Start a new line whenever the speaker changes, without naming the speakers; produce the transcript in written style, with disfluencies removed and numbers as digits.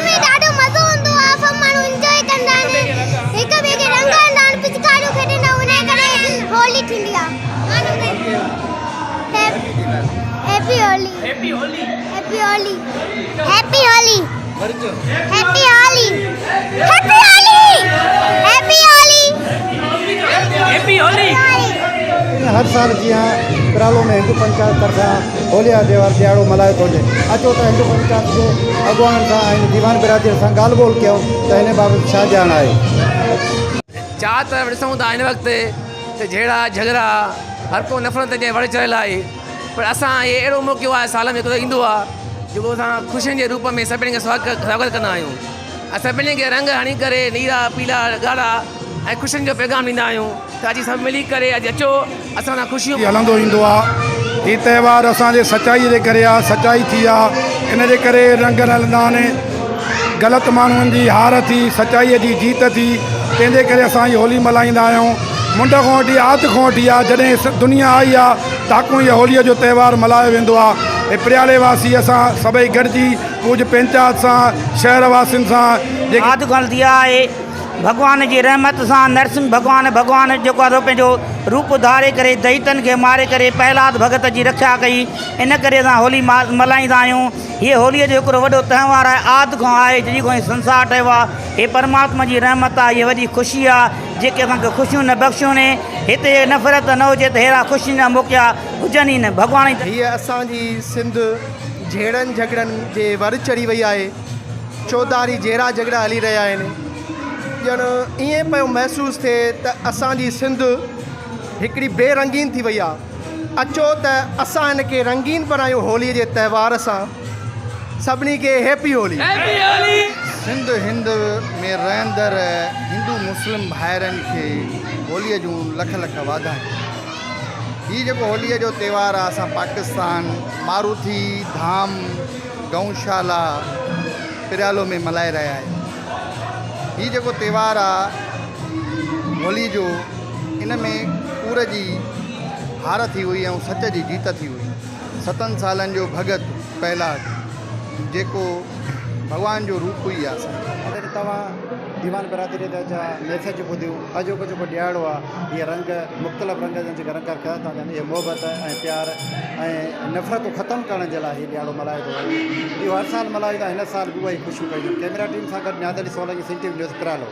में ॾाढो मज़ो ईंदो आहे। सभु माण्हू इंजॉय कंदा आहिनि, हिक ॿिए खे रंग हणंदा आहिनि, पिचकारियूं खेॾंदा, उन करे होली थींदी आहे। Happy Holi, happy Holi, happy Holi, happy Holi, happy Holi, happy Holi, happy Holi, happy Holi.
हर साल जीअं पिरालो में हिंदू पंचायत तरफ़ां होली जो त्योहार ॾियारो मल्हायो थो वञे। अचो त हिंदू पंचायत जे अॻुवाननि सां ऐं दीवान बिरादरी सां ॻाल्हि ॿोल कयूं त हिन बाबति छा ॼाण आहे।
चार तरफ़ ॾिसूं था हिन वक़्तु त जहिड़ा झगड़ा हर को नफ़रत जे वड़ चढ़ियल आहे, पर असां इहे अहिड़ो मौक़ो आहे साल में हिकु ईंदो आहे जेको असां ख़ुशियुनि जे रूप में सभिनी खे स्वागत कंदा आहियूं। असां सभिनी खे रंग हणी करे नीरा पीला ॻाढ़ा ऐं ख़ुशियुनि जो पैगाम ॾींदा आहियूं त अॼु सभु मिली करे अॼु अचो असां सां ख़ुशियूं
हलंदो ईंदो आहे। हीउ त्योहार असांजे सचाई जे करे आहे, सचाई थी आहे, इन जे करे रंग हलंदा आहिनि। ग़लति माण्हुनि जी हार थी, सचाईअ जी जीत थी, तंहिंजे करे असां हीअ होली मल्हाईंदा आहियूं। मुंड खां वठी आत खां वठी आहे, जॾहिं दुनिया आई आहे ताकूं इहो होलीअ जो त्योहार मल्हायो वेंदो आहे। ऐं प्रियाले वासी असां सभई गॾिजी पूज पंचायत सां शहर वासियुनि सां
आदि हलंदी आहे। भॻवान जी रहमत सां नरसिंह भॻवान जेको आहे पंहिंजो रूप धारे करे दैतनि खे मारे करे प्रहलाद भगत जी रक्षा कई, इन करे असां होली मल्हाईंदा आहियूं। हीअ होलीअ जो हिकिड़ो वॾो त्योहार आहे, आदि खां आहे, जॾहिं खां संसार ठहियो आहे। हे परमात्मा जी रहमत आहे, हीअ वॾी ख़ुशी आहे जेके असांखे ख़ुशियूं न बख़्शियूं ने। हिते नफ़रत न हुजे त अहिड़ा ख़ुशियुनि जा मौक़ा हुजनि ई न। भॻवान
हीअ असांजी सिंध जहिड़नि झगड़नि जे वर चढ़ी वई आहे। चौधारी जहिड़ा झगड़ा हली रहिया आहिनि, ॼण ईअं पियो महसूसु थिए त असांजी सिंध हिकिड़ी बेरंगीन थी वई आहे। अचो त असां हिन खे रंगीन बनायूं होलीअ जे त्योहार सां। सभिनी खे हैप्पी होली।
सिंध हिंद में रहंदड़ हिंदू मुस्लिम भाइरनि खे होलीअ जूं लख लख वाधायूं। हीअ जेको होलीअ जो त्योहार आहे असां पाकिस्तान मारुथी धाम गौशाला पिरालो में मल्हाए रहिया आहियूं। हीअ जेको त्योहार आहे होली जो, इन में कूड़ जी हार थी हुई ऐं सच जी जीत थी हुई। 7 सालनि जो भगत प्रहलाद जेको भॻवान जो रूप ई आहे। अगरि तव्हां दीवान बिरादरी जा मैसेज ॿुधियूं, अॼोको जेको ॾियारो आहे हीअ रंग मुख़्तलिफ़ रंग जेके रंग रखिया था वञनि, इहे मोहबत ऐं प्यार ऐं नफ़रतूं ख़तमु करण जे लाइ हीअ ॾियारो मल्हायो थो वञे। इहो हर साल मल्हाईंदा, हिन साल बि उहा ई ख़ुशियूं कयूं। कैमरा टीम सां गॾु न्यादली सोलंकी, सिटी न्यूज़ पिरालो।